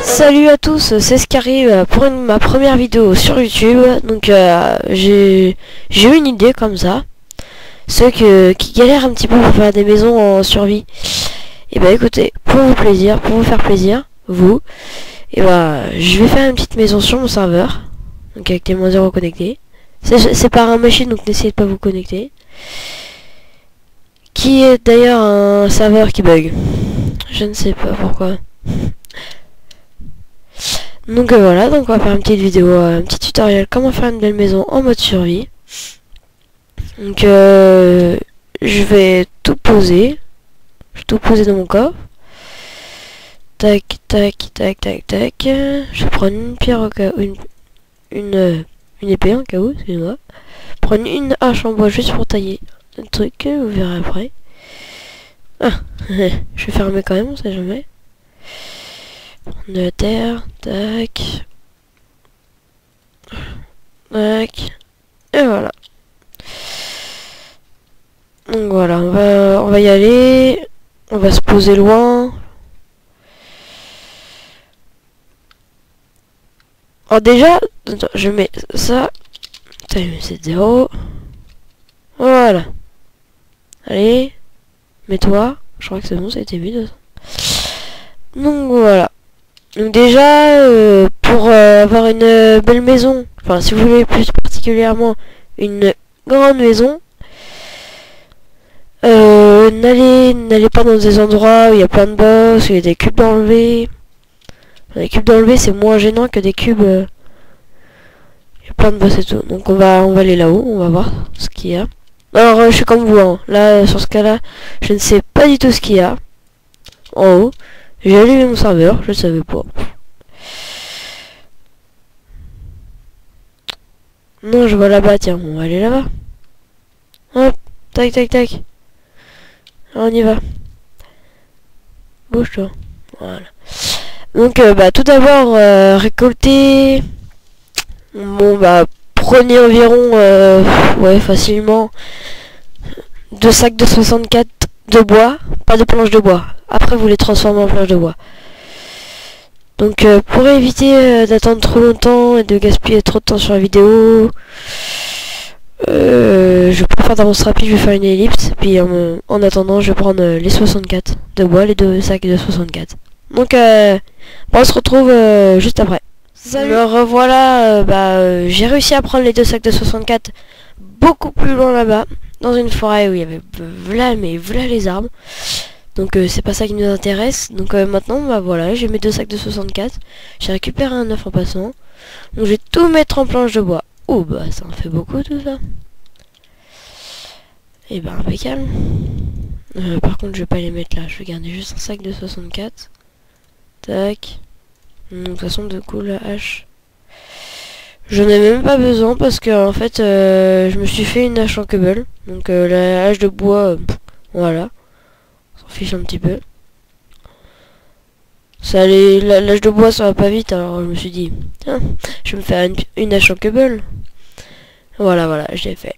Salut à tous, c'est Scary pour ma première vidéo sur YouTube. Donc j'ai eu une idée comme ça. Ceux qui galèrent un petit peu pour faire des maisons en survie. Et bah écoutez, pour vous faire plaisir, vous, et bah je vais faire une petite maison sur mon serveur. Donc avec les -0 connectés. C'est par un machine, donc n'essayez de pas vous connecter. Qui est d'ailleurs un serveur qui bug. Je ne sais pas pourquoi. Donc voilà, donc on va faire une petite vidéo, un petit tutoriel comment faire une belle maison en mode survie. Donc je vais tout poser. Je vais tout poser dans mon coffre. Tac, tac, tac, tac, tac. Je vais prendre une pierre au cas où, une épée en cas où, excusez-moi. Prendre une hache en bois juste pour tailler le truc, vous verrez après. Ah, je vais fermer quand même, on sait jamais. De la terre, tac. Tac. Et voilà. Donc voilà, on va y aller. On va se poser loin. Alors déjà, attends, je mets ça. C'est 0. Voilà. Allez. Mets-toi. Je crois que c'est bon, ça a été mis. Donc voilà. Donc déjà, pour avoir une belle maison, enfin si vous voulez plus particulièrement une grande maison, n'allez pas dans des endroits où il y a plein de boss, où il y a des cubes d'enlever. Les cubes d'enlever c'est moins gênant que des cubes. Il y a plein de boss et tout. Donc on va aller là-haut, on va voir ce qu'il y a. Alors je suis comme vous, hein. Là sur ce cas-là, je ne sais pas du tout ce qu'il y a en haut. J'ai allumé mon serveur, je ne savais pas. Non, je vois là-bas, tiens, on va aller là-bas. Hop, tac, tac, tac. On y va. Bouge-toi. Voilà. Donc, bah, tout d'abord, récolter. Bon, bah, prenez environ, ouais, facilement 2 sacs de 64 de bois, pas de planches de bois. Après, vous les transformez en planches de bois. Donc, pour éviter d'attendre trop longtemps et de gaspiller trop de temps sur la vidéo, je préfère d'avance rapide, je vais faire une ellipse. Puis en attendant, je vais prendre les 64 de bois, les 2 sacs de 64. Donc, on se retrouve juste après. Salut. Me revoilà, j'ai réussi à prendre les 2 sacs de 64 beaucoup plus loin là-bas, dans une forêt où il y avait v'là les arbres. Donc c'est pas ça qui nous intéresse. Donc maintenant, bah voilà, j'ai mes 2 sacs de 64. J'ai récupéré un œuf en passant. Donc je vais tout mettre en planche de bois. Oh bah ça en fait beaucoup tout ça. Et bah impeccable. Par contre je vais pas les mettre là. Je vais garder juste un sac de 64. Tac. De toute façon de coup la hache. Je n'en ai même pas besoin parce que en fait je me suis fait une hache en cobble. Donc la hache de bois, voilà. Fiche un petit peu. Ça l'âge de bois ça va pas vite, alors je me suis dit tiens, je vais me faire une hache en cobble. Voilà, je l'ai fait.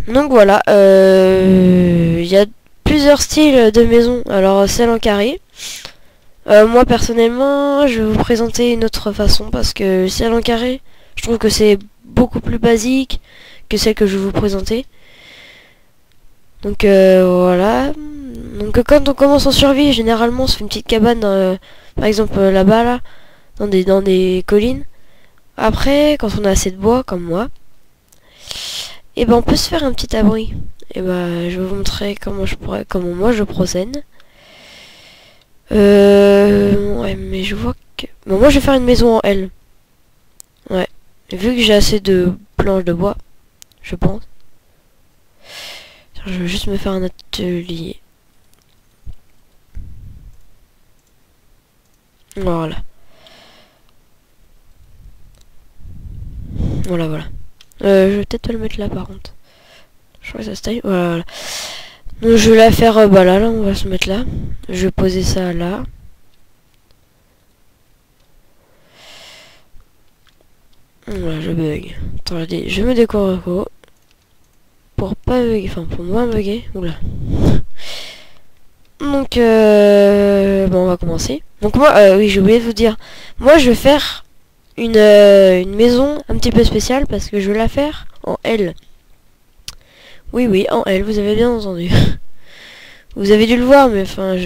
Donc voilà, il y a plusieurs styles de maison. Alors celle en carré. Moi personnellement, je vais vous présenter une autre façon parce que celle en carré, je trouve que c'est beaucoup plus basique que celle que je vais vous présenter. Donc voilà. Donc quand on commence en survie, généralement on se fait une petite cabane, par exemple là-bas, là, dans des collines. Après, quand on a assez de bois, comme moi, et ben on peut se faire un petit abri. Et ben je vais vous montrer comment moi je procède. Ouais, mais je vois que... Bon, moi je vais faire une maison en L. Ouais. Vu que j'ai assez de planches de bois, je pense. Je vais juste me faire un atelier. Voilà. Voilà. Je vais peut-être le mettre là par contre. Je crois que ça se taille. Voilà. Donc je vais la faire bah là, on va se mettre là. Je vais poser ça là. Voilà, je bug. Attendez, je me décore pour pas bugger, enfin pour moins bugger. Oula. Donc bon, on va commencer. Donc moi, oui, j'ai oublié de vous dire. Moi, je vais faire une maison un petit peu spéciale parce que je vais la faire en L. Oui, oui, en L. Vous avez bien entendu. Vous avez dû le voir, mais enfin,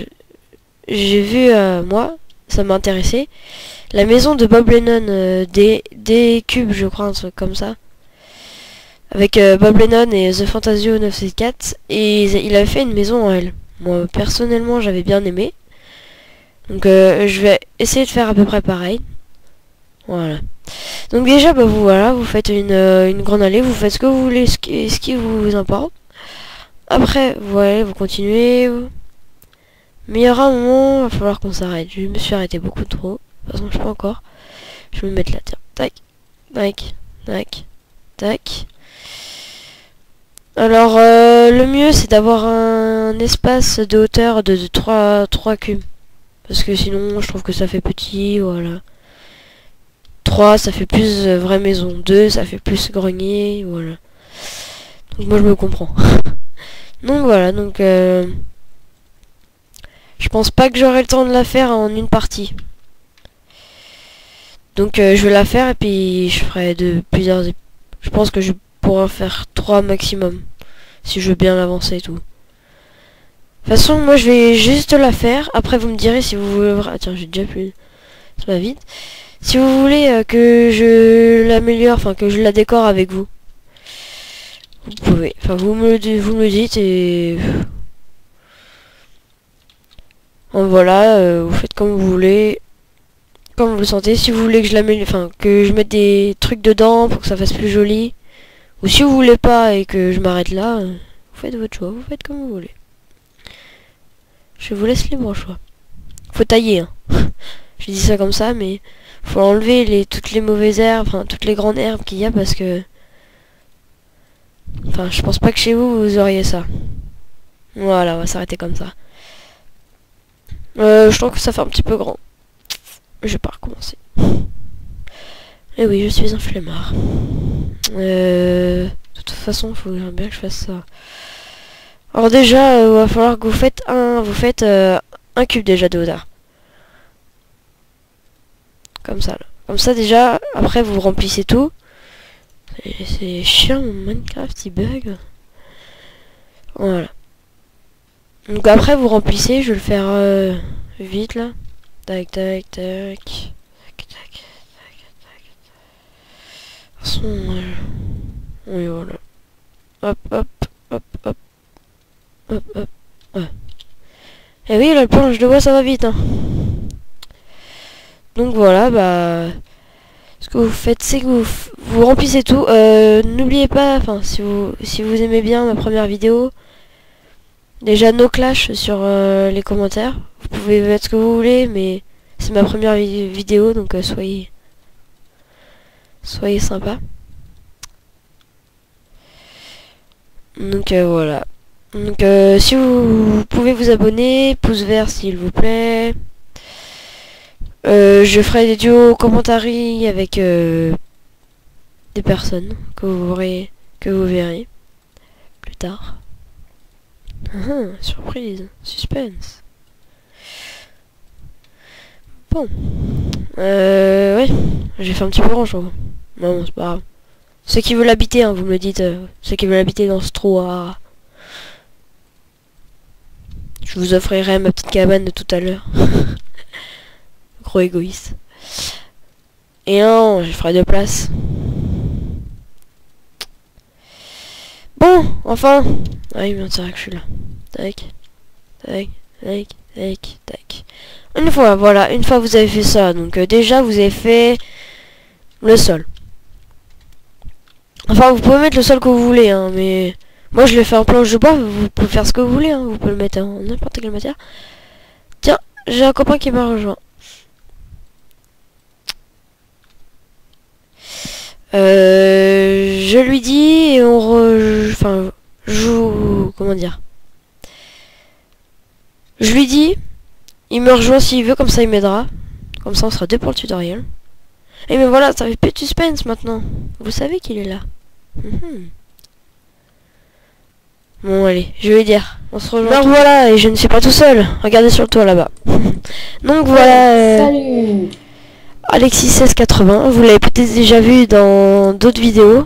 j'ai vu moi, ça m'a intéressé. La maison de Bob Lennon, des cubes, je crois, un truc comme ça. Avec Bob Lennon et The Fantasio 974. Et il avait fait une maison en L. Moi, personnellement, j'avais bien aimé. Donc, je vais essayer de faire à peu près pareil. Voilà. Donc déjà, bah, vous faites une grande allée. Vous faites ce que vous voulez, ce qui vous importe. Après, voilà, vous continuez. Mais il y aura un moment, il va falloir qu'on s'arrête. Je me suis arrêté beaucoup trop. De toute façon, je peux encore. Je vais me mettre là, tiens. Tac, tac, tac, tac. Alors, le mieux, c'est d'avoir un espace de hauteur de 3 cubes. Parce que sinon, je trouve que ça fait petit, voilà. 3, ça fait plus vraie maison. 2, ça fait plus grenier, voilà. Donc moi, je me comprends. Donc voilà, donc... je pense pas que j'aurai le temps de la faire en une partie. Donc je vais la faire et puis je ferai plusieurs... Je pense que je pourrai en faire 3 maximum. Si je veux bien l'avancer et tout. De toute façon, moi je vais juste la faire. Après vous me direz si vous voulez... Ah, tiens, j'ai déjà plus... Ça va vite. Si vous voulez que je l'améliore, enfin que je la décore avec vous. Vous pouvez. Enfin vous me le dites et... Donc voilà, vous faites comme vous voulez. Comme vous le sentez. Si vous voulez que je l'améliore, enfin que je mette des trucs dedans pour que ça fasse plus joli. Ou si vous voulez pas et que je m'arrête là, vous faites votre choix, vous faites comme vous voulez. Je vous laisse libre choix. Faut tailler, hein. Je dis ça comme ça, mais faut enlever toutes les mauvaises herbes, enfin toutes les grandes herbes qu'il y a parce que... Enfin, je pense pas que chez vous, vous auriez ça. Voilà, on va s'arrêter comme ça. Je trouve que ça fait un petit peu grand. Je vais pas recommencer. Et oui, je suis un flemmard. De toute façon, il faut bien que je fasse ça. Alors déjà, il va falloir que vous faites un cube déjà de hauteur. Comme ça, là. Comme ça déjà, après vous remplissez tout. C'est chiant, mon Minecraft, il bug. Voilà. Donc après vous remplissez, je vais le faire vite là. Tac, tac, tac. Tac, tac, tac, tac. De toute façon, oui, voilà. Hop, hop, hop, hop. Hop, hop. Ouais. Et oui, la planche de bois, ça va vite, hein. Donc voilà, bah... Ce que vous faites, c'est que vous remplissez tout. N'oubliez pas, enfin, si vous aimez bien ma première vidéo, déjà no clash sur les commentaires. Vous pouvez mettre ce que vous voulez, mais c'est ma première vidéo, donc soyez sympa. Donc voilà. Donc si vous pouvez vous abonner, pouce vert s'il vous plaît. Je ferai des duos commentaires avec des personnes que vous verrez plus tard. Surprise, suspense. Bon, ouais, j'ai fait un petit peu grand, je trouve. Non, c'est pas grave. Ceux qui veulent habiter, hein, vous me le dites, ceux qui veulent habiter dans ce trou, je vous offrirai ma petite cabane de tout à l'heure. Gros égoïste. Et non, je ferai 2 places. Bon, enfin. Ah oui, mais c'est vrai que je suis là. Tac, tac, tac, tac, tac. Une fois, voilà, une fois vous avez fait ça. Donc déjà, vous avez fait le sol. Enfin, vous pouvez mettre le sol que vous voulez, hein, mais... Moi, je l'ai fait en planche de bois, vous pouvez faire ce que vous voulez, hein. Vous pouvez le mettre en n'importe quelle matière. Tiens, j'ai un copain qui m'a rejoint. Je lui dis et enfin, comment dire. Je lui dis, il me rejoint s'il veut, comme ça il m'aidera. Comme ça on sera 2 pour le tutoriel. Et mais voilà, ça fait plus de suspense maintenant. Vous savez qu'il est là. Bon allez, je vais lui dire. On se rejoint. Alors voilà, et je ne suis pas tout seul. Regardez sur le toit là-bas. Donc voilà. Salut. Alexis 1680. Vous l'avez peut-être déjà vu dans d'autres vidéos.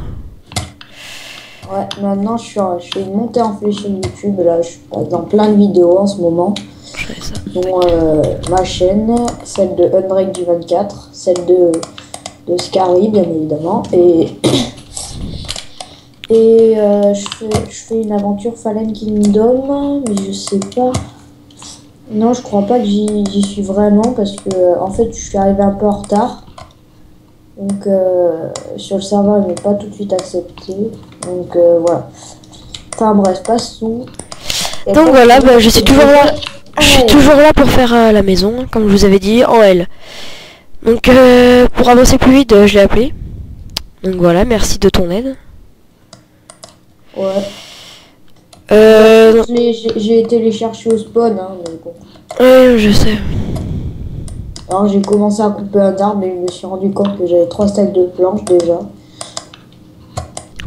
Ouais, maintenant je fais une montée en flèche sur YouTube. Là, je suis dans plein de vidéos en ce moment. Je fais ça. Dont ma chaîne, celle de Unbreak du 24, celle de Scary bien évidemment, et je fais une aventure Fallen Kingdom, mais je sais pas. Non, je crois pas que j'y suis vraiment parce que en fait je suis arrivé un peu en retard. Donc sur le serveur il n'est pas tout de suite accepté. Donc voilà. Enfin bref, passons. Donc voilà, bah, je suis toujours là. Je suis toujours là pour faire la maison, comme je vous avais dit, en L. Donc pour avancer plus vite, je l'ai appelé. Donc voilà, merci de ton aide. Ouais. Euh, J'ai été les chercher au spawn, hein, mais bon. Ouais, je sais. Alors j'ai commencé à couper un arbre et je me suis rendu compte que j'avais 3 stacks de planches déjà.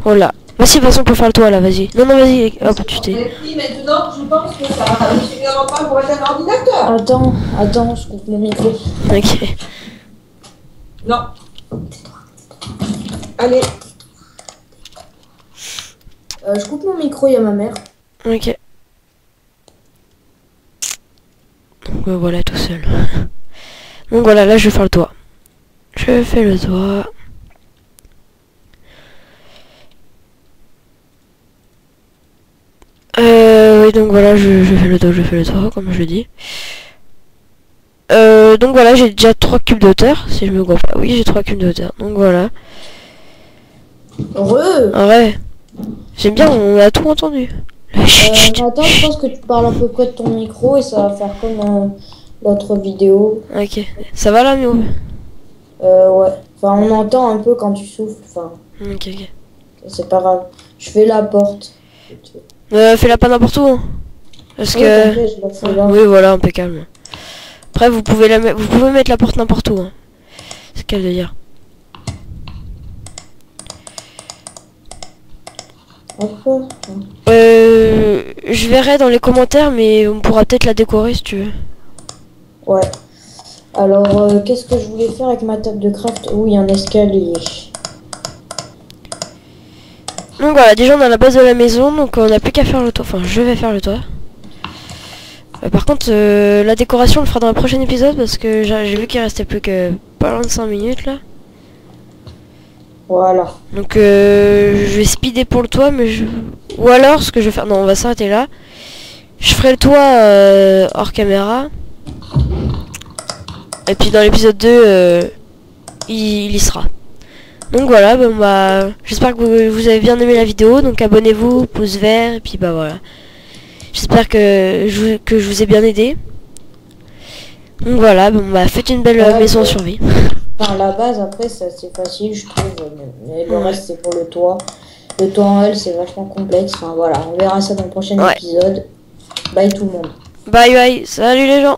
Oh là. Vas-y, de toute façon, pour faire le toit là, vas-y. Non, non, vas-y, hop, tu t'es. Oui, maintenant, je pense que ça va suffisamment pas pour être un ordinateur. Attends, je coupe mon micro. Ok. Non. Allez. Je coupe mon micro, il y a ma mère. Ok. Donc voilà, tout seul. Donc voilà, là, je vais faire le toit. Je fais le toit. Oui, donc voilà, je fais le toit, comme je dis. Donc voilà, j'ai déjà 3 cubes de hauteur, si je me gourre pas. Oui, j'ai 3 cubes de hauteur, donc voilà. Heureux. Ah ouais. J'aime bien, on a tout entendu. Attends, je pense que tu parles un peu près de ton micro et ça va faire comme l'autre vidéo. Ok, ça va là, Mio? Ouais. Enfin, on entend un peu quand tu souffles. Enfin, Ok, ok. c'est pas grave. Je fais la porte. Fais-la pas n'importe où, hein. Parce Ouais, que... t'inquiète, je la fais là. Oui, voilà, impeccable. Après, vous pouvez mettre la porte n'importe où, hein. C'est ce qu'elle veut dire. Hop. Je verrai dans les commentaires, mais on pourra peut-être la décorer si tu veux. Ouais. Alors, qu'est-ce que je voulais faire avec ma table de craft? Oui, un escalier. Donc voilà, déjà on a la base de la maison, donc on n'a plus qu'à faire le toit. Enfin, je vais faire le toit. Par contre, la décoration on le fera dans le prochain épisode parce que j'ai vu qu'il restait plus que pas loin de 5 minutes là. Voilà. Donc je vais speeder pour le toit, mais ou alors ce que je vais faire, non, on va s'arrêter là. Je ferai le toit hors caméra. Et puis dans l'épisode 2, il y sera. Donc voilà, bon, bah, j'espère que vous avez bien aimé la vidéo. Donc abonnez-vous, pouce vert, et puis bah voilà. J'espère que je vous ai bien aidé. Donc voilà, bon, bah, faites une belle maison en survie. Enfin, la base, après, c'est assez facile, je trouve. Mais le reste, c'est pour le toit. Le toit en L, c'est vachement complexe. Enfin, voilà, on verra ça dans le prochain épisode. Bye tout le monde. Bye bye, salut les gens.